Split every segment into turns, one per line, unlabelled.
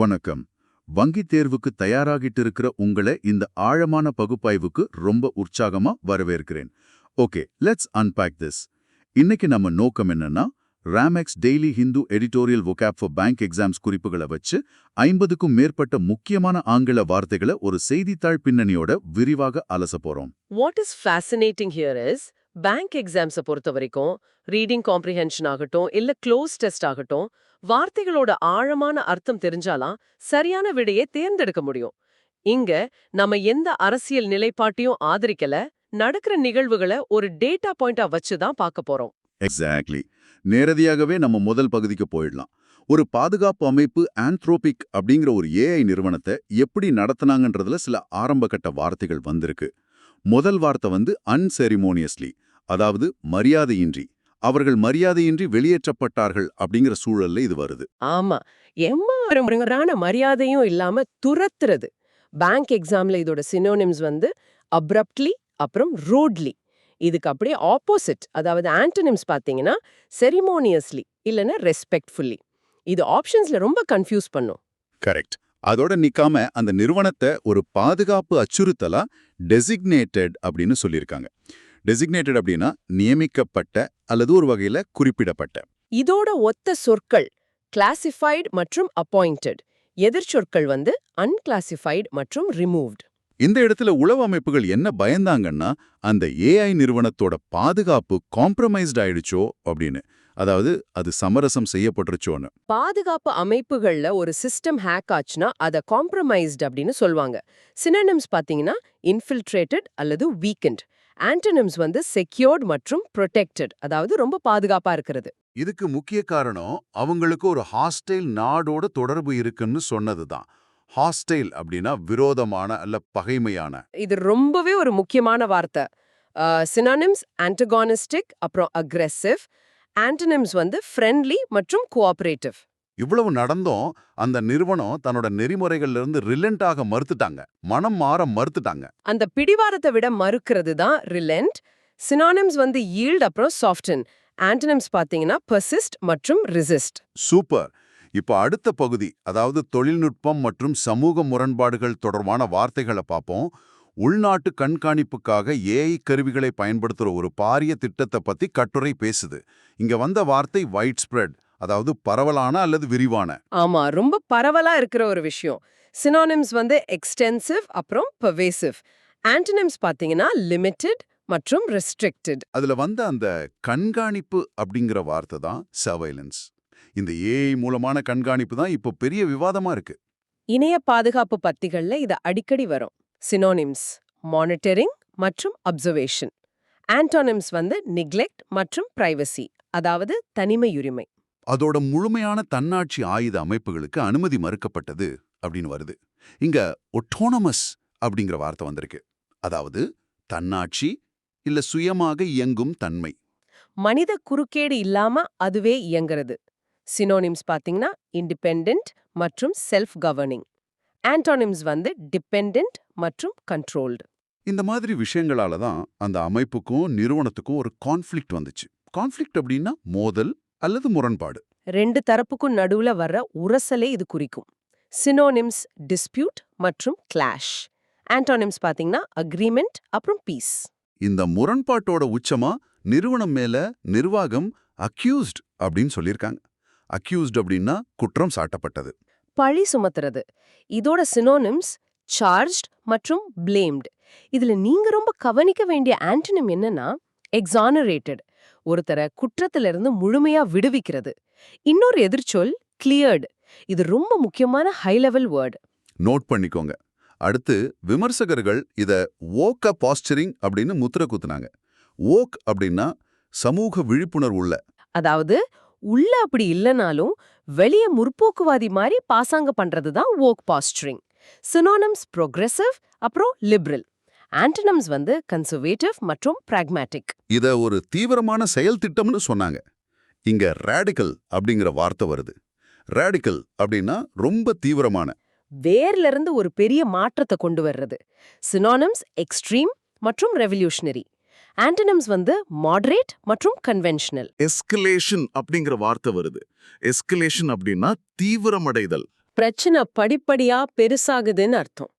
வணக்கம். வங்கித் தேர்வுக்கு தயாராகிட்டு இருக்கிற உங்களை இந்த ஆழமான பகுப்பாய்வுக்கு ரொம்ப உற்சாகமா வரவேற்கிறேன். Okay, let's unpack this. இன்னைக்கு நம்ம நோக்கம் என்னன்னா, ராமெக்ஸ் daily Hindu editorial vocab for bank exams குறிப்புகளை வச்சு 50க்கும் மேற்பட்ட முக்கியமான ஆங்கில வார்த்தைகளை ஒரு செய்தித்தாள் பின்னணியோட விரிவாக அலச போறோம்.
What is fascinating here is bank எக்ஸாம்ஸை பொறுத்த வரைக்கும் ரீடிங் காம்ப்ரிஹென்ஷன் ஆகட்டும் இல்ல க்ளோஸ் டெஸ்ட் ஆகட்டும், வார்த்தைகளோட ஆழமான அர்த்தம் தெரிஞ்சாலாம் சரியான விடையை தேர்ந்தெடுக்க முடியும். இங்க நம்ம எந்த அரசியல் நிலைப்பாட்டையும் ஆதரிக்கல, நடக்கிற நிகழ்வுகளை ஒரு டேட்டா பாயிண்டா வச்சு தான் பார்க்க போறோம்.
எக்ஸாக்ட்லி. நேரடியாகவே நம்ம முதல் பகுதிக்கு போயிடலாம். ஒரு பாதுகாப்பு அமைப்பு ஆந்த்ரோபிக் அப்படிங்கிற ஒரு ஏஐ நிறுவனத்தை எப்படி நடத்துனாங்கன்றதுல சில ஆரம்பகட்ட வார்த்தைகள் வந்திருக்கு. முதல் வார்த்தை அன்செரிமோனியஸ்லி, அதாவது மரியாதையின்றி. அவர்கள் மரியாதையின்றி வெளியேற்றப்பட்டார்கள் அப்படிங்கிற சூழல்ல இது வருது.
ஆமா, எம்மாறான மரியாதையும் இல்லாம துரத்துறது. பேங்க் எக்ஸாம்ல இதோட சினோனிம்ஸ் அப்ரப்ட்லி அப்புறம் ரூட்லி. இதுக்கு அப்படியே ஆப்போசிட், அதாவது ஆன்டனிம்ஸ் பாத்தீங்கன்னா செரிமோனியஸ்லி இல்லைன்னா ரெஸ்பெக்ட்ஃபுல்லி. இது ஆப்ஷன்ஸ்ல ரொம்ப கன்ஃபியூஸ் பண்ணும்.
கரெக்ட். அதோட நிக்காம அந்த நிறுவனத்தை ஒரு பாதுகாப்பு அச்சுறுத்தலா டெசிக்னேட்டட் அப்படின்னு சொல்லியிருக்காங்க. டெசிக்னேட்டட் அப்படின்னா நியமிக்கப்பட்ட அல்லது ஒரு வகையில குறிப்பிடப்பட்ட.
இதோட ஒத்த சொற்கள் கிளாசிஃபைடு மற்றும் அப்பாயிண்டட். எதிர்ச்சொற்கள் அன்கிளாசிஃபைடு மற்றும் ரிமூவ்ட்.
இந்த இடத்துல உளவு அமைப்புகள் என்ன பயந்தாங்கன்னா, அந்த ஏஐ நிறுவனத்தோட பாதுகாப்பு காம்ப்ரமைஸ்ட் ஆயிடுச்சோ அப்படின்னு. அதாவது அது சமரசம் செய்யப்பட்டுருச்சோன்னு.
பாதுகாப்பு அமைப்புகள்ல ஒரு சிஸ்டம் ஹேக் ஆச்சுன்னா அதை காம்ப்ரமைஸ்ட் அப்படின்னு சொல்லுவாங்க. சினோனிம்ஸ் பாத்தீங்கன்னா இன்ஃபில்ட்ரேட்டட் அல்லது வீக்கெண்ட். ஆன்டனிம்ஸ் செக்யூர்ட் மற்றும் ப்ரொடெக்டட், அதாவது ரொம்ப பாதுகாப்பா இருக்கிறது.
இதுக்கு முக்கிய காரணம் அவங்களுக்கு ஒரு ஹாஸ்டைல் நாடோட தொடர்பு இருக்குன்னு சொன்னதுதான். ஹாஸ்டைல் அப்படின்னா விரோதமான அல்ல பகைமையான.
இது ரொம்பவே ஒரு முக்கியமான வார்த்தை. சினோனிம்ஸ் ஆன்டகானிஸ்டிக் அப்புறம் அக்ரெசிவ். ஆன்டனிம்ஸ் ஃப்ரெண்ட்லி மற்றும் கோஆபரேட்டிவ்.
இவ்வளவு நடந்தும் அந்த நிறுவனம் தன்னோட நெறிமுறைகள்ல இருந்து ரிலண்ட் ஆக மறுத்துட்டாங்க, மனம் மாற மறுத்துட்டாங்க.
அந்த பிடிவாரத்தை விட மறுக்கிறது தான் ரிலென்ட். சினோனிம்ஸ் ஈல்ட் அப்புறம் சாஃப்டன். ஆன்டனிம்ஸ் பாத்தீங்கன்னா பெர்சிஸ்ட் மற்றும் ரெசிஸ்ட்.
சூப்பர். இப்போ அடுத்த பகுதி, அதாவது தொழில்நுட்பம் மற்றும் சமூக முரண்பாடுகள் தொடர்பான வார்த்தைகளை பார்ப்போம். உள்நாட்டு கண்காணிப்புக்காக ஏஐ கருவிகளை பயன்படுத்துற ஒரு பாரிய திட்டத்தை பத்தி கட்டுரை பேசுது. இங்க வந்த வார்த்தை வைட் ஸ்ப்ரெட், அதாவது பரவலான அல்லது விரிவான.
ஆமா, ரொம்ப பரவலா இருக்கிற ஒரு விஷயம். சினோனிம்ஸ் எக்ஸ்டென்சிவ் அப்புறம் பெர்வேசிவ். ஆன்டனிம்ஸ் பாத்தீங்கன்னா லிமிட்டெட் மற்றும் ரெஸ்ட்ரிக்டட்.
அதுல அந்த கண்காணிப்பு அப்படிங்கிற வார்த்தை தான் சர்வைலன்ஸ். இந்த ஏஐ மூலமான கண்காணிப்பு தான் இப்போ பெரிய விவாதமா இருக்கு.
இணைய பாதுகாப்பு பத்திகள்ல இது அடிக்கடி வரும். சினோனிம்ஸ் மானிட்டரிங் மற்றும் அப்சர்வேஷன். ஆன்டோனிம்ஸ் நெக்லெக்ட் மற்றும் பிரைவசி, அதாவது தனிமையுரிமை.
அதோட முழுமையான தன்னாட்சி ஆயுத அமைப்புகளுக்கு அனுமதி மறுக்கப்பட்டது அப்படின்னு வருது. இங்க ஒட்டோனமஸ் அப்படிங்கிற வார்த்தை வந்திருக்கு. அதாவது தன்னாட்சி இல்ல சுயமாக இயங்கும் தன்மை.
மனித குறுக்கீடு இல்லாம அதுவே இயங்குறது. சினோனிம்ஸ் பாத்தீங்கன்னா இண்டிபெண்டன்ட் மற்றும் செல்ஃப் கவர்னிங். ஆன்டோனிம்ஸ் டிபெண்டன்ட் மற்றும் கண்ட்ரோல்டு.
இந்த மாதிரி விஷயங்களால தான் அந்த அமைப்புக்கும் நிறுவனத்துக்கும் ஒரு கான்ஃப்ளிக்ட் வந்துச்சு. கான்ஃப்ளிக்ட் அப்படின்னா மோதல் அல்லது முரண்பாடு.
ரெண்டு தரப்புக்கும் நடுவுல வர்ற உரசலே இது குறிக்கும். சினோனிம்ஸ் டிஸ்பியூட் மற்றும் கிளாஷ். ஆன்டோனிம்ஸ் பாத்தீங்கன்னா அக்ரிமெண்ட் அப்புறம் பீஸ்.
இந்த முரண்பாட்டோட உச்சமா நிறுவனம் மேல நிர்வாகம் அக்யூஸ்ட் அப்படின்னு சொல்லியிருக்காங்க. அக்யூஸ்ட் அப்படின்னா குற்றம் சாட்டப்பட்டது,
பழி சுமத்துறது. இதோட சினோனிம்ஸ் சார்ஜ்ட் மற்றும் பிளேம்டு. இதுல நீங்க ரொம்ப கவனிக்க வேண்டிய ஆன்டனிம் என்னன்னா எக்ஸானரேட்டட், ஒருத்தரை குற்றத்திலிருந்து முழுமையா விடுவிக்கிறது. இன்னொரு எதிர்ச்சொல் கிளியர்டு. இது ரொம்ப முக்கியமான ஹை லெவல் வேர்டு.
நோட் பண்ணிக்கோங்க. அடுத்து விமர்சகர்கள் இத வோக்க பாஸ்டரிங் அப்படின்னு முத்திர குத்துனாங்க. வோக் அப்படின்னா சமூக விழிப்புணர்வு உள்ள,
அதாவது உள்ள அப்படி இல்லைனாலும் வெளிய முற்போக்குவாதி மாதிரி பாசாங்க பண்றது தான் வோக் பாஸ்டரிங். சினோனிம்ஸ் ப்ரோக்ரெசிவ் அப்புறம் லிபரல். ஆன்டனிம்ஸ் கன்சர்வேட்டிவ் மற்றும் பிராக்மேட்டிக்.
இத ஒரு தீவிரமான செயல் திட்டம்னு சொன்னாங்க. இங்க ரேடிக்கல் அப்படிங்கிற வார்த்தை வருது. ரேடிக்கல் அப்படின்னா ரொம்ப தீவிரமான,
வேர்ல இருந்து ஒரு பெரிய மாற்றத்தை கொண்டு வர்றது. சினோனிம்ஸ் எக்ஸ்ட்ரீம் மற்றும் ரெவல்யூஷனரி. ஆன்டனிம்ஸ் மாடரேட் மற்றும் கன்வென்ஷனல்.
எஸ்கலேஷன் அப்படிங்கிற வார்த்தை வருது. எஸ்கலேஷன் அப்படின்னா தீவிரமடைதல்.
பிரச்சனை படிப்படியா பெருசாகுதுன்னு அர்த்தம்.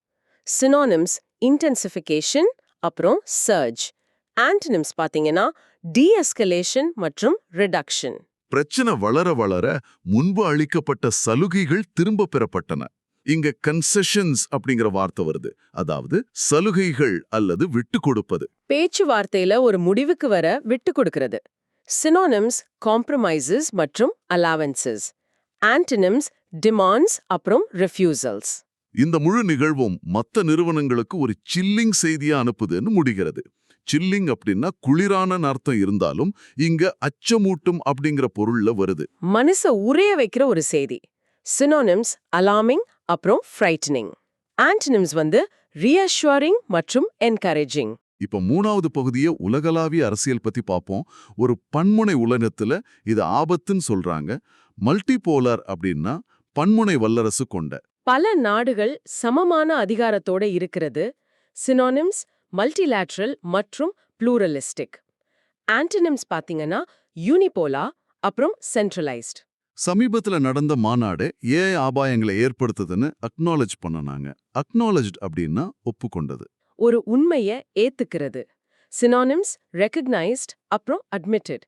சினானிம்ஸ் இன்டென்சிஃபிகேஷன் அப்புறம் சர்ஜ். ஆன்டனிம்ஸ் பாத்தீங்கன்னா டீஎஸ்கலேஷன் மற்றும் ரிடக்ஷன்.
பிரச்சனை வளர வளர முன்பு அளிக்கப்பட்ட சலுகைகள் திரும்ப பெறப்பட்டன. இங்க கன்செஷன்ஸ் அப்படிங்கிற வார்த்தை வருது. அதாவது சலுகைகள் அல்லது விட்டு கொடுப்பது.
பேச்சுவார்த்தையில ஒரு முடிவுக்கு வர விட்டு கொடுக்கிறது. சினானிம்ஸ் காம்ப்ரமைசஸ் மற்றும் அலாவன்சஸ். ஆன்டனிம்ஸ் டிமாண்ட்ஸ் அப்புறம் ரெஃப்யூசல்ஸ்.
இந்த முழு நிகழ்வும் மத்த நிறுவனங்களுக்கு ஒரு சில்லிங் செய்தியா அனுப்புதுன்னு முடிகிறது. சில்லிங் அப்படின்னா குளிரான அர்த்தம் இருந்தாலும் இங்க அச்சமூட்டும் அப்படிங்கிற பொருள்ல வருது.
மனச உறைய வைக்கிற ஒரு செய்தி. சினானிம்ஸ் அலார்மிங் அப்புறம் ஃப்ரைட்டனிங். ஆன்டனிம்ஸ் ரீஅஷ்யூரிங் மற்றும் என்கரேஜிங்.
இப்ப மூணாவது பகுதியை உலகளாவிய அரசியல் பத்தி பார்ப்போம். ஒரு பன்முனை உலகத்துல இது ஆபத்துன்னு சொல்றாங்க. மல்டிபோலார் அப்படின்னா பன்முனை வல்லரசு கொண்ட.
பல நாடுகள் சமமான அதிகாரத்தோட இருக்கிறது. சினானிம்ஸ் மல்டிலேட்ரல் மற்றும் ப்ளூரலிஸ்டிக். ஆன்டனிம்ஸ் பாத்தீங்கன்னா யூனிபோலா அப்புறம் சென்ட்ரலைஸ்ட்.
சமீபத்துல நடந்த மாநாடு ஏஐ அபாயங்களை ஏற்படுத்துதுன்னு அக்னாலஜ் பண்ணனாங்க. அக்னாலஜ்ட் அப்படின்னா ஒப்புக்கொண்டது.
ஒரு உண்மைய ஏத்துக்கிறது. சினானிம்ஸ் ரெகக்னைஸ்ட் அப்புறம் அட்மிட்டட்.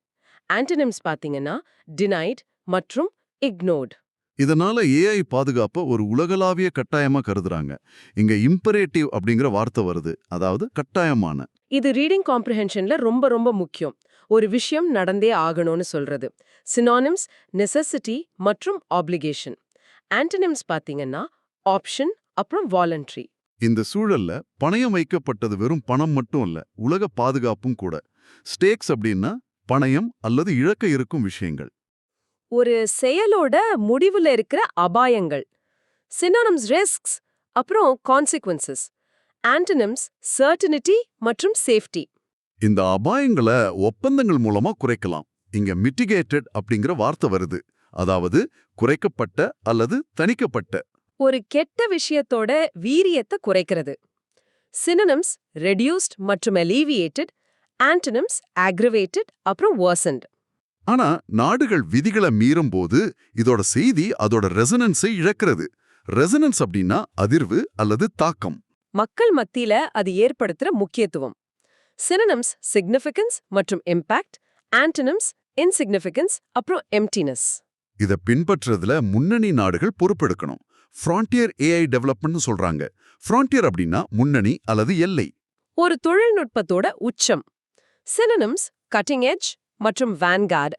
ஆன்டனிம்ஸ் பாத்தீங்கன்னா டினைட் மற்றும் இக்னோர்ட்.
இதனால ஏஐ பாதுகாப்ப ஒரு உலகளாவிய கட்டாயமா கருதுறாங்க. இங்க இம்பரேட்டிவ் அப்படிங்கிற வார்த்தை வருது. அதாவது கட்டாயமான.
இது ரீடிங் காம்ப்ரிஹென்ஷன்ல ரொம்ப ரொம்ப முக்கியம். ஒரு விஷயம் நடந்தே ஆகணும்னு சொல்றது. சினானிம்ஸ் நெசசிட்டி மற்றும் ஆப்ளிகேஷன். ஆன்டனிம்ஸ் பாத்தீங்கன்னா ஆப்ஷன் அப்புறம் வாலண்டரி.
இந்த சூழல்ல பணயம் வைக்கப்பட்டது வெறும் பணம் மட்டும் இல்ல, உலக பாதுகாப்பும் கூட. ஸ்டேக்ஸ் அப்படின்னா பணயம் அல்லது இழக்க இருக்கும் விஷயங்கள்.
ஒரு செயலோட முடிவுல இருக்கிற அபாயங்கள். சினானிம்ஸ் ரிஸ்க்ஸ் அப்புறம் கான்சிக்வன்சஸ். ஆன்டனிம்ஸ் சர்டனிட்டி மற்றும் சேஃப்டி.
இந்த அபாயங்களை ஒப்பந்தங்கள் மூலமா குறைக்கலாம். இங்க மிட்டிகேட்டட் அப்படிங்கிற வார்த்தை வருது. அதாவது குறைக்கப்பட்ட அல்லது தணிக்கப்பட்ட.
ஒரு கெட்ட விஷயத்தோட வீரியத்தை குறைக்கிறது. சினானிம்ஸ் ரெடியூஸ்ட் மற்றும் அலீவியேட்டட். ஆன்டனிம்ஸ் அக்ரவேட்டட் அப்புறம் வர்சன்ட்.
ஆனா நாடுகள் விதிகளை மீறும் போது இதோட செய்தி அதோட ரெசனன்ஸை இழக்கிறது. ரெசனன்ஸ் அப்படின்னா அதிர்வு அல்லது தாக்கம்.
மக்கள் மத்தியில அது ஏற்படுத்துற முக்கியத்துவம். சினானிம்ஸ் சிக்னிஃபிகன்ஸ் மற்றும் இம்பாக்ட். ஆன்டனிம்ஸ் இன்சிக்னிஃபிகன்ஸ் அப்புறம் எம்ப்டினஸ்.
இத பின்பற்றதுல முன்னணி நாடுகள் பொறுப்பெடுக்கணும். ஃப்ரான்டியர் ஏஐ டெவலப்மெண்ட்னு சொல்றாங்க. ஃப்ரான்டியர் அப்படின்னா முன்னணி அல்லது எல்லை.
ஒரு தொழில்நுட்பத்தோட உச்சம். சினானிம்ஸ் கட்டிங் எட்ஜ் மற்றும் வான்கார்ட்.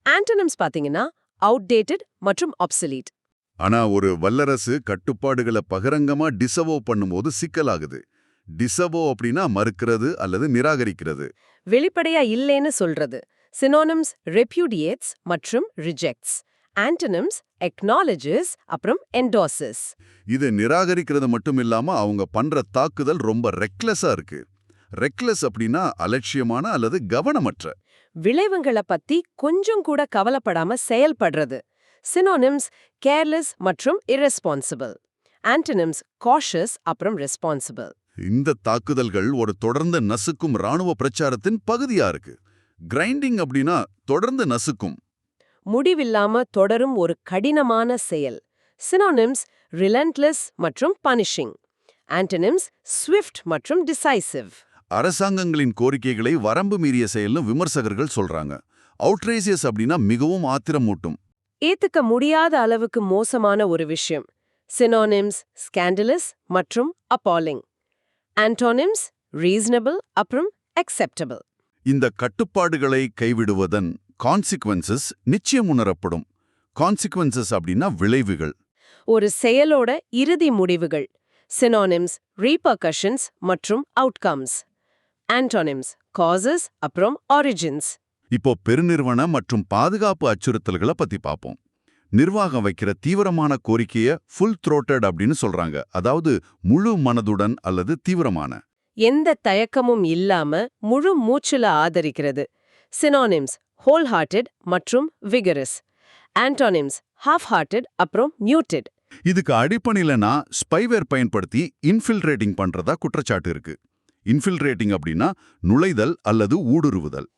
ஆன்டனிம்ஸ் பாத்தீங்கன்னா அவுட்டேட்டட் மற்றும் ஆப்சலீட்.
ஆனா ஒரு வல்லரசு கட்டுப்பாடுகளை பகிரங்கமா டிசவோ பண்ணும்போது சிக்கலாகுது. டிசவோ அப்படின்னா மறுக்கிறது அல்லது நிராகரிக்கிறது.
வெளிப்படையா இல்லைன்னு சொல்றது. சினானிம்ஸ் ரெப்யூடியேட்ஸ் மற்றும் ரிஜெக்ட்ஸ். ஆன்டனிம்ஸ் அக்னாலஜஸ் அப்புறம் என்டோசஸ்.
இது நிராகரிக்கிறது மட்டும் இல்லாம அவங்க பண்ற தாக்குதல் ரொம்ப ரெக்லெஸ்ஸா இருக்கு. ரெக்லெஸ் அப்படின்னா அலட்சியமான அல்லது கவனமற்ற.
விளைவுகளை பத்தி கொஞ்சம் கூட கவலைப்படாம செயல்படுறது. சினானிம்ஸ் கேர்லெஸ் மற்றும் irresponsible. ஆன்டனிம்ஸ் காஷியஸ் அப்புறம் ரெஸ்பான்சிபிள்.
இந்த தாக்குதல்கள் ஒரு தொடர்ந்து நசுக்கும் ராணுவ பிரச்சாரத்தின் பகுதியா இருக்கு. கிரைண்டிங் அப்படின்னா தொடர்ந்து நசுக்கும்.
முடிவில்லாம தொடரும் ஒரு கடினமான செயல். சினானிம்ஸ் ரிலன்ட்லெஸ் மற்றும் பனிஷிங். ஆன்டனிம்ஸ் ஸ்விஃப்ட் மற்றும் டிசைசிவ்.
அரசாங்கங்களின் கோரிக்கைகளை வரம்பு மீறிய செயல்னு விமர்சகர்கள் சொல்றாங்க. அவுட்ரேசியஸ் அப்படின்னா மிகவும் ஆத்திரமூட்டும்.
ஏத்துக்க முடியாத அளவுக்கு மோசமான ஒரு விஷயம். சினானிம்ஸ் ஸ்கேண்டலஸ் மற்றும் appalling. ஆன்டோனிம்ஸ் ரீசனபிள் அப்புறம் acceptable.
இந்த கட்டுப்பாடுகளை கைவிடுவதன் கான்சிக்வன்சஸ் நிச்சயம் உணரப்படும். கான்சிக்வன்சஸ் அப்படின்னா விளைவுகள்.
ஒரு செயலோட இறுதி முடிவுகள். சினானிம்ஸ் repercussions மற்றும் outcomes. ஆன்டோனிம்ஸ் causes அப்புறம் origins.
இப்போ பெருநிறுவன மற்றும் பாதுகாப்பு அச்சுறுத்தல்களை பத்தி பார்ப்போம். நிர்வாகம் வைக்கிற தீவிரமான கோரிக்கைய ஃபுல் த்ரோட்டட் அப்படின்னு சொல்றாங்க. அதாவது முழு மனதுடன் அல்லது தீவிரமான.
எந்த தயக்கமும் இல்லாம முழு மூச்சுல ஆதரிக்கிறது. சினானிம்ஸ் ஹோல் ஹார்ட்டட் மற்றும் விகரஸ். ஆன்டோனிம்ஸ் ஹாஃப் ஹார்ட்டட் அப்புறம் மியூட்டட்.
இதுக்கு அடிப்பணிலனா ஸ்பைவேர் பயன்படுத்தி இன்ஃபில்ட்ரேட்டிங் பண்றதா குற்றச்சாட்டு இருக்கு. இன்ஃபில்ட்ரேட்டிங் அப்படின்னா நுழைதல் அல்லது ஊடுருவுதல்.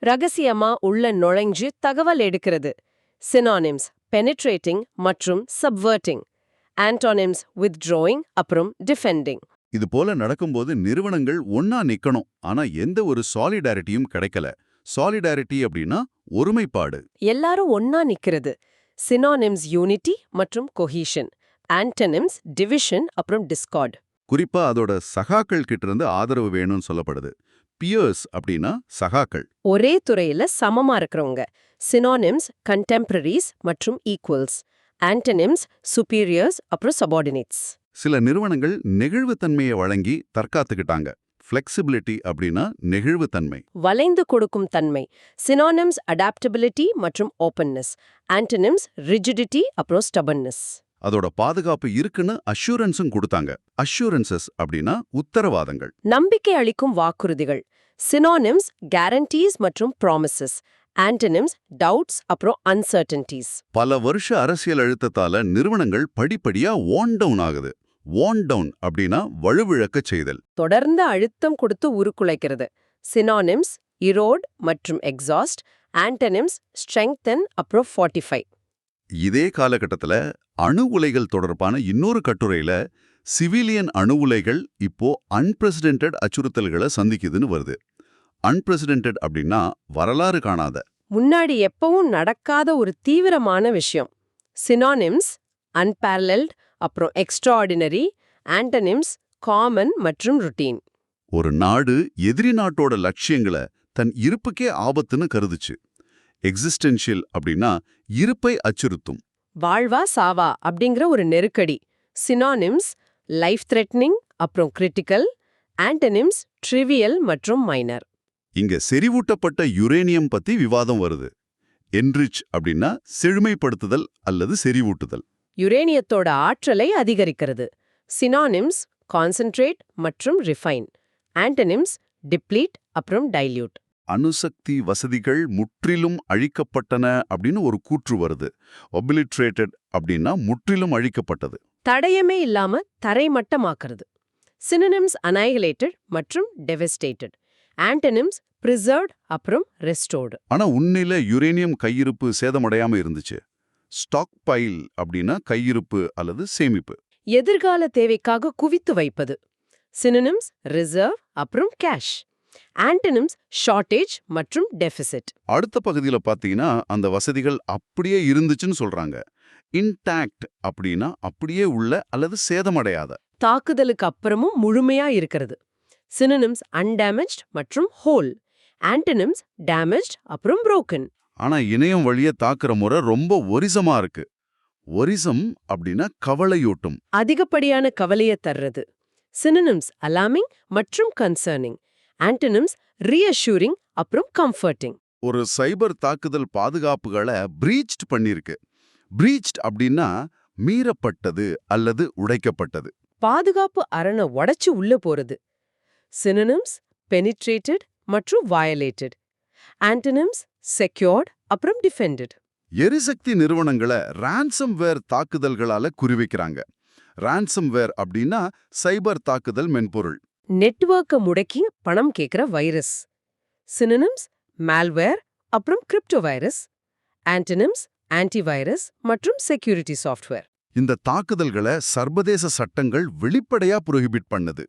ரகசியமா உள்ள நுழைஞ்சு தகவல் எடுக்கிறது. சினானிம்ஸ் பெனிட்ரேட்டிங் மற்றும் சப்வர்ட்டிங். ஆன்டோனிம்ஸ் withdrawing அப்புறம் defending.
இது போல நடக்கும்போது நிறுவனங்கள் ஒன்னா நிக்கணும், ஆனா எந்த ஒரு சாலிடாரிட்டியும் கிடைக்கல. சாலிடாரிட்டி அப்படின்னா ஒருமைப்பாடு.
எல்லாரும் ஒன்னா நிக்கிறது. சினானிம்ஸ் யூனிட்டி மற்றும் கொஹீஷன். ஆன்டனிம்ஸ் டிவிஷன் அப்புறம் டிஸ்கார்ட்.
குறிப்பா அதோட சகாக்கள் கிட்ட இருந்து ஆதரவு வேணும்னு சொல்லப்படுது. பியர்ஸ் அப்படின்னா சகாக்கள்.
ஒரே துறையில சமமா இருக்கிறவங்க. சினானிம்ஸ் கண்டெம்பரரிஸ் மற்றும் ஈக்குவல்ஸ். ஆன்டனிம்ஸ் superiors அப்புறம் subordinates.
சில நிறுவனங்கள் நெகிழ்வுத்தன்மையை வழங்கி தற்காத்துக்கிட்டாங்க. ஃப்ளெக்சிபிலிட்டி அப்படின்னா நெகிழ்வுத்தன்மை.
வளைந்து கொடுக்கும் தன்மை. சினானிம்ஸ் அடாப்டபிலிட்டி மற்றும் ஓப்பன்னஸ். ஆன்டனிம்ஸ் ரிஜிடிட்டி அப்புறம் ஸ்டபன்னஸ்.
அதோட பாதுகாப்பு இருக்குன்னு அஷூரன்ஸும் கொடுத்தாங்க. அஷூரன்சஸ் அப்படின்னா உத்தரவாதங்கள்.
நம்பிக்கை அளிக்கும் வாக்குறுதிகள். சினானிம்ஸ் கேரண்டீஸ் மற்றும் ப்ராமிசஸ். ஆன்டனிம்ஸ் டவுட்ஸ் அப்புறம் அன்சர்டன்டீஸ்.
பல வருஷ அரசியல் அழுத்தத்தால நிறுவனங்கள் படிப்படியா வார்ன் டவுன் ஆகுது. வார்ன் டவுன் அப்படின்னா வலுவிழக்கச் செய்தல்.
தொடர்ந்து அழுத்தம் கொடுத்து உருக்குலைக்கிறது. சினானிம்ஸ் இரோட் மற்றும் எக்ஸாஸ்ட். ஆன்டனிம்ஸ் ஸ்ட்ரெங்தன் அப்புறம் ஃபார்ட்டிஃபை.
இதே காலகட்டத்துல அணு உலைகள் தொடர்பான இன்னொரு கட்டுரையில சிவிலியன் அணு உலைகள் இப்போ அன்பிரசிடென்டட் அச்சுறுத்தல்களை சந்திக்குதுன்னு வருது. அன்பிரசிடென்டட் அப்படின்னா வரலாறு காணாத,
முன்னாடி எப்பவும் நடக்காத ஒரு தீவிரமான விஷயம். சினானிம்ஸ் அன்பேரலல்ட் அப்புறம் எக்ஸ்ட்ராஆர்டினரி. ஆன்டனிம்ஸ் காமன் மற்றும் ருட்டீன்.
ஒரு நாடு எதிரி நாட்டோட லட்சியங்களை தன் இருப்புக்கே ஆபத்துன்னு கருதுச்சு. எக்ஸிஸ்டென்ஷியல் அப்படின்னா இருப்பை அச்சுறுத்தும்.
வாழ்வா சாவா அப்படிங்கிற ஒரு நெருக்கடி. சினானிம்ஸ் லைஃப் த்ரெட்னிங் அப்புறம் கிரிட்டிக்கல். ஆன்டனிம்ஸ் ட்ரிவியல் மற்றும் மைனர்.
இங்க செறிவூட்டப்பட்ட யுரேனியம் பத்தி விவாதம் வருது. என்ரிச் அப்படின்னா செழுமைப்படுத்துதல் அல்லது செறிவூட்டுதல்.
யுரேனியத்தோட ஆற்றலை அதிகரிக்கிறது. சினானிம்ஸ் கான்சென்ட்ரேட் மற்றும் ரிஃபைன். ஆன்டனிம்ஸ் டிப்ளீட் அப்புறம் டைல்யூட்.
அணுசக்தி வசதிகள் முற்றிலும் அழிக்கப்பட்டன அப்படின்னு ஒரு கூற்று வருது. ஒபிலிட்ரேட்டட் அப்படின்னா முற்றிலும் அழிக்கப்பட்டது.
தடயமே இல்லாம தரைமட்டமாக்குறது. சினனிம்ஸ் அனைகிலேட்டட் மற்றும் டெவஸ்டேட்டட். ஆன்டனிம்ஸ் பிரிசர்வ்ட் அப்புறம் ரெஸ்டோர்டு.
ஆனா உண்மையில யுரேனியம் கையிருப்பு சேதமடையாம இருந்துச்சு. ஸ்டாக் பைல் அப்படின்னா கையிருப்பு அல்லது சேமிப்பு.
எதிர்கால தேவைக்காக குவித்து வைப்பது. சினனிம்ஸ் ரிசர்வ் அப்புறம் கேஷ். ஆன்டனிம்ஸ் ஷார்ட்டேஜ் மற்றும் டெபிசிட்.
அடுத்த பகுதியில பாத்தீங்கன்னா அந்த வசதிகள் அப்படியே இருந்துச்சுன்னு சொல்றாங்க. இன்டாக்ட் அப்படின்னா அப்படியே உள்ள அல்லது சேதமடையாத.
தாக்குதலுக்கு அப்புறமும் முழுமையா இருக்கிறது. சினனிம்ஸ் அன்டேமேஜ்ட் மற்றும் ஹோல். ஆன்டனிம்ஸ் டேமேஜ்ட் அப்புறம் புரோக்கன்.
ஆனா இணையம் வழிய தாக்குற முறை ரொம்ப ஒரிசமா இருக்கு. ஒரிசம் அப்படின்னா கவலையூட்டும்.
அதிகப்படியான கவலையை தர்றது. சினனிம்ஸ் அலார்மிங் மற்றும் கன்சர்னிங். ஆன்டனிம்ஸ் ரீஅஷ்யூரிங் அப்புறம் கம்ஃபர்ட்டிங்.
ஒரு சைபர் தாக்குதல் பாதுகாப்புகளை பிரீச்ட் பண்ணிருக்கு. பிரீச்ட் அப்படின்னா மீறப்பட்டது அல்லது உடைக்கப்பட்டது.
பாதுகாப்பு அரணை உடைச்சு உள்ள போறது. சினனிம்ஸ் பெனிட்ரேட்டட் மற்றும் வயலேட்டட். ஆன்டனிம்ஸ் செக்யூர்ட் அப்புறம் டிஃபெண்டட்.
எரிசக்தி நிறுவனங்களை ரான்சம்வேர் தாக்குதல்களால குறிவைக்கிறாங்க. ரான்சம்வேர் அப்படின்னா சைபர் தாக்குதல் மென்பொருள்.
நெட்வொர்க்கை முடக்கி பணம் கேட்கிற வைரஸ். சினனிம்ஸ் மால்வேர் அப்புறம் கிரிப்டோ வைரஸ். ஆன்டனிம்ஸ் ஆன்டிவைரஸ் மற்றும் செக்யூரிட்டி சாஃப்ட்வேர்.
இந்த தாக்குதல்களை சர்வதேச சட்டங்கள் வெளிப்படையா புரோஹிபிட் பண்ணுது.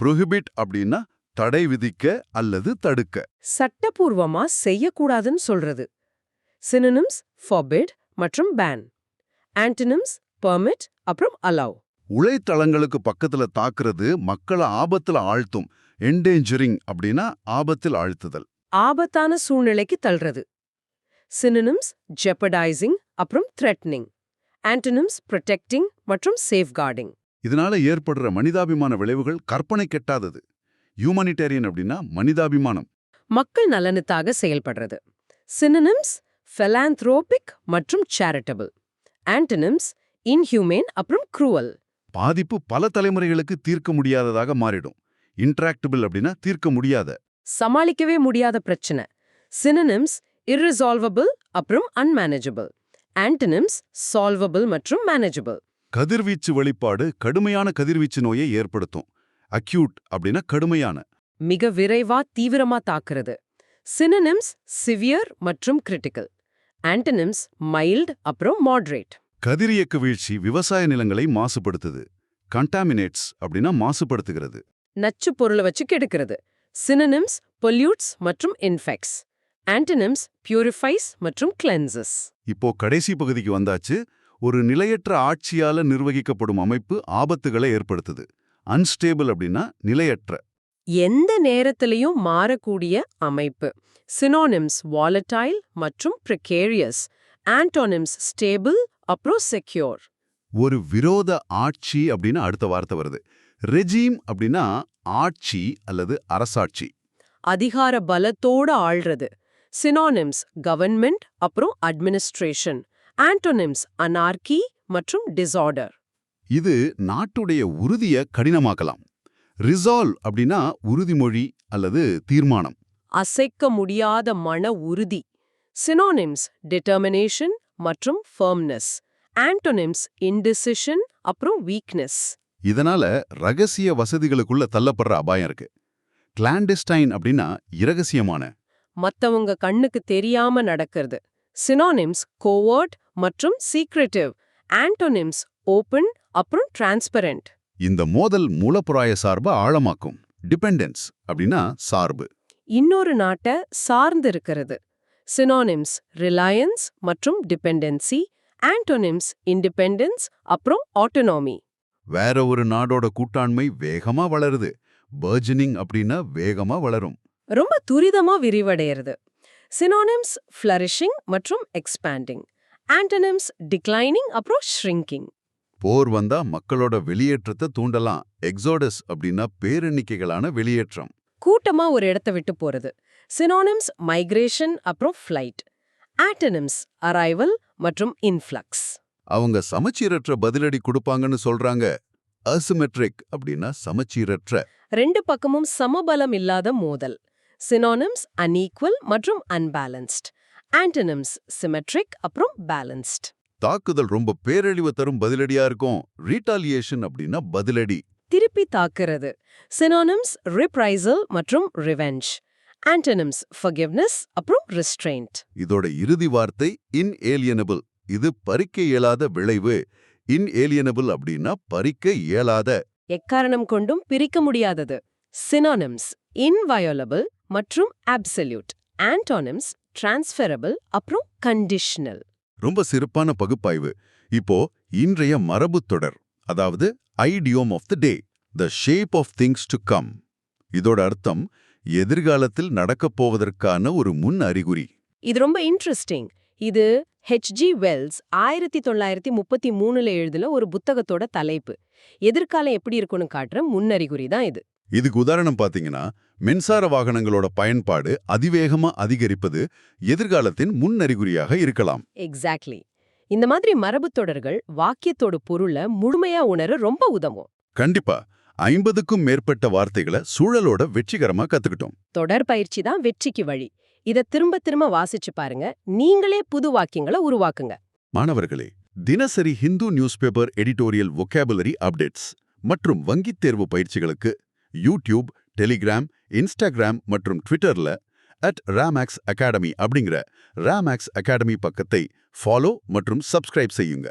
புரோஹிபிட் அப்படின்னா தடை விதிக்க அல்லது தடுக்க.
சட்டபூர்வமா செய்யக்கூடாதுன்னு சொல்றது. சினனிம்ஸ் forbid மற்றும் ban. ஆன்டனிம்ஸ் permit அப்புறம் allow.
உழைத்தளங்களுக்கு பக்கத்துல தாக்குறது மக்களை ஆபத்துல ஆழ்த்தும். என்டேஞ்சரிங் அப்படின்னா ஆபத்தில் ஆழ்த்துதல்.
ஆபத்தான சூழ்நிலைக்கு தள்ளுறது. சினனிம்ஸ் jeopardizing அப்புறம் threatening. ஆன்டனிம்ஸ் protecting மற்றும் safeguarding.
இதனால ஏற்படுற மனிதாபிமான விளைவுகள் கற்பனை கெட்டாதது. ஹியூமனிடேரியன் அப்படின்னா மனிதாபிமானம்.
மக்கள் நலனுக்காக செயல்படுறது. சினனிம்ஸ் philanthropic மற்றும் charitable. ஆன்டனிம்ஸ் inhumane அப்புறம் cruel.
பாதிப்பு பல தலைமுறைகளுக்கு தீர்க்க முடியாததாக மாறிடும். இன்ட்ராக்டபிள் அப்படின்னா தீர்க்க முடியாத,
சமாளிக்கவே முடியாத பிரச்சனை. சினனிம்ஸ் irresolvable அப்புறம் unmanageable. ஆன்டனிம்ஸ் solvable மற்றும் manageable.
கதிர்வீச்சு வெளிப்பாடு கடுமையான கதிர்வீச்சு நோயை ஏற்படுத்தும். அக்யூட் அப்படின்னா கடுமையான,
மிக விரைவா தீவிரமா தாக்குறது. சினனிம்ஸ் சிவியர் மற்றும் கிரிட்டிக்கல். ஆன்டனிம்ஸ் மைல்ட் அப்புறம் மாடரேட்.
கதிரியக்க வீழ்ச்சி விவசாய நிலங்களை மாசுபடுத்துது. கண்டாமினேட்ஸ் அப்படின்னா மாசுபடுத்துகிறது.
நச்சுப் பொருளை வச்சு கெடுக்கிறது. சினனிம்ஸ் பொல்யூட்ஸ் மற்றும் இன்ஃபெக்ட்ஸ். ஆன்டனிம்ஸ் பியூரிஃபைஸ் மற்றும் கிளென்சஸ்.
இப்போ கடைசி பகுதிக்கு வந்தாச்சு. ஒரு நிலையற்ற ஆட்சியால நிர்வகிக்கப்படும் அமைப்பு ஆபத்துகளை ஏற்படுத்துது. அன்ஸ்டேபிள் அப்படின்னா நிலையற்ற.
எந்த நேரத்திலையும் மாறக்கூடிய அமைப்பு. சினோனிம்ஸ் வாலடைல் மற்றும் precarious. ஆன்டோனிம்ஸ் ஸ்டேபிள் அப்புறம் செக்யூர்.
ஒரு விரோத ஆட்சி அப்படின்னு அடுத்த வார்த்தை வருது. ரெஜீம் அப்படின்னா ஆட்சி அல்லது அரசாட்சி.
அதிகார பலத்தோட ஆள்றது. சினோனிம்ஸ் கவர்மெண்ட் அப்புறம் அட்மினிஸ்ட்ரேஷன். ஆன்டோனிம்ஸ் அனார்கி மற்றும் டிசார்டர்.
இது நாட்டுடைய உறுதியை கடினமாக்கலாம். ரிசால்வ் அப்படின்னா உறுதிமொழி அல்லது தீர்மானம்.
அசைக்க முடியாத மன உறுதி. சினோனிம்ஸ் டிட்டர்மினேஷன் மற்றும் ஃபர்ம்னஸ். ஆன்டோனிம்ஸ் இன்டிசிஷன் அப்புறம் வீக்னஸ்.
இதனால ரகசிய வசதிகளுக்குள்ள தள்ளப்படுற அபாயம் இருக்கு. கிளாண்டஸ்டைன் அப்படின்னா இரகசியமான.
மத்தவங்க கண்ணுக்கு தெரியாம நடக்கிறது. சினோனிம்ஸ் கோவர்ட் மற்றும் சீக்ரெட்டிவ். ஆன்டோனிம்ஸ் ஓபன் அப்புறம் டிரான்ஸ்பரண்ட்.
இந்த மோதல் மூலப்புறாய சார்பை ஆழமாக்கும். டிபெண்டன்ஸ் அப்படின்னா சார்பு.
இன்னொரு நாட்டை சார்ந்து இருக்கிறது. சினோனிம்ஸ் ரிலையன்ஸ் மற்றும் டிபெண்டன்சி. ஆன்டோனிம்ஸ் இண்டிபெண்டன்ஸ் அப்புறம் ஆட்டோனோமி.
வேற ஒரு நாடோட கூட்டாண்மை வேகமா வளருது. பர்ஜனிங் அப்படின்னா வேகமா வளரும்.
ரொம்ப துரிதமா விரிவடைகிறது. சினோனிம்ஸ் ஃப்ளரிஷிங் மற்றும் எக்ஸ்பேண்டிங். ஆன்டோனிம்ஸ் டிக்ளைனிங் அப்புறம் ஷ்ரிங்கிங்.
போர் வந்தா மக்களோட வெளியேற்றத்தை தூண்டலாம். எக்ஸோடஸ் அப்படின்னா பேரெண்ணிக்கைகளான வெளியேற்றம்.
கூட்டமா ஒரு இடத்தை விட்டு போறது. சினோனிம்ஸ் மைக்ரேஷன் அப்புறம் ஃப்ளைட். ஆன்டோனிம்ஸ் அரைவல் மற்றும் இன்ஃப்ளக்ஸ்.
அவங்க சமச்சீரற்ற பதிலடி கொடுப்பாங்கன்னு சொல்றாங்க. அசிமெட்ரிக் அப்படின்னா சமச்சீரற்ற.
ரெண்டு பக்கமும் சமபலம் இல்லாத மோதல். சினோனிம்ஸ் அன்ஈக்குவல் மற்றும் அன்பேலன்ஸ்ட். ஆன்டோனிம்ஸ் சிமெட்ரிக் அப்புறம் பேலன்ஸ்ட்.
தாக்குதல் ரொம்ப பேரழிவு தரும் பதிலடியா இருக்கும். ரீட்டாலியேஷன் அப்படின்னா பதிலடி.
திருப்பி தாக்குறது. சினோனிம்ஸ் ரிப்ரைசல் மற்றும் ரிவெஞ்ச். ஆன்டோனிம்ஸ் ஃபர்கிவ்னஸ் அப்புறம் ரெஸ்ட்ரெயின்ட்.
இதோட இறுதி வார்த்தை இன்ஏலியனபிள். இது பறிக்க இயலாத விளைவு. இன்ஏலியனபிள் அப்படின்னா பறிக்க இயலாத.
எக்காரணம் கொண்டும் பிரிக்க முடியாதது. சினோனிம்ஸ் இன்வயோலபிள் மற்றும் அப்சல்யூட். ஆன்டோனிம்ஸ் டிரான்ஸ்ஃபரபிள் அப்புறம் கண்டிஷனல்.
ரொம்ப சிறப்பான பகுப்பாய்வு. இப்போ இன்றைய மரபுத் தொடர், அதாவது idiom of the day, the shape of things to come. இதோட அர்த்தம் எதிர்காலத்தில் நடக்கப் போவதற்கான ஒரு முன் அறிகுறி.
இது ரொம்ப இன்ட்ரெஸ்டிங். இது ஹெச்.ஜி. வெல்ஸ் 1933 எழுதுல ஒரு புத்தகத்தோட தலைப்பு. எதிர்காலம் எப்படி இருக்குன்னு காட்டுற முன்னறிகுறி தான் இது.
இதுக்கு உதாரணம் பாத்தீங்கன்னா, மின்சார வாகனங்களோட பயன்பாடு அதிவேகமா அதிகரிப்பது எதிர்காலத்தின் முன்னறிகுறியாக இருக்கலாம்.
எக்ஸாக்ட்லி. இந்த மாதிரி மரபுத் தொடர்கள் வாக்கியத்தோட பொருளை முழுமையா உணர ரொம்ப உதவும்.
கண்டிப்பா 50க்கும் மேற்பட்ட வார்த்தைகளை சூழலோட வெற்றிகரமா கத்துக்கிட்டோம்.
தொடர் பயிற்சி தான் வெற்றிக்கு வழி. இத திரும்ப திரும்ப வாசிச்சு பாருங்க. நீங்களே புது வாக்கியங்களை உருவாக்குங்க.
மாணவர்களே, தினசரி Hindu news paper editorial vocabulary updates மற்றும் வங்கித் தேர்வு பயிற்சிகளுக்கு யூடியூப், டெலிகிராம், இன்ஸ்டாகிராம் மற்றும் ட்விட்டர்ல @Ramax Academy அப்படிங்கிற Ramax Academy பக்கத்தை ஃபாலோ மற்றும் சப்ஸ்கிரைப் செய்யுங்க.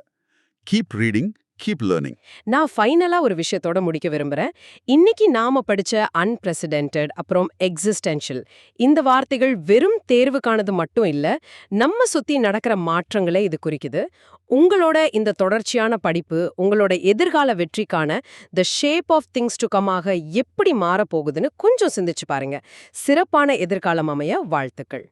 Keep reading, keep learning.
நான் ஃபைனலா ஒரு விஷயத்தோட முடிக்க விரும்புறேன். இன்னைக்கு நாம படிச்ச அன்பிரசிடென்டட் அப்புறம் எக்ஸிஸ்டென்ஷியல் இந்த வார்த்தைகள் வெறும் தேர்வுக்கானது மட்டும் இல்ல, நம்ம சுத்தி நடக்கிற மாற்றங்களே இது குறிக்குது. உங்களோட இந்த தொடர்ச்சியான படிப்பு உங்களோட எதிர்கால வெற்றிக்கான the shape of things to come ஆக எப்படி மாறப்போகுதுன்னு கொஞ்சம் சிந்திச்சு பாருங்க. சிறப்பான எதிர்காலம் அமைய வாழ்த்துக்கள்.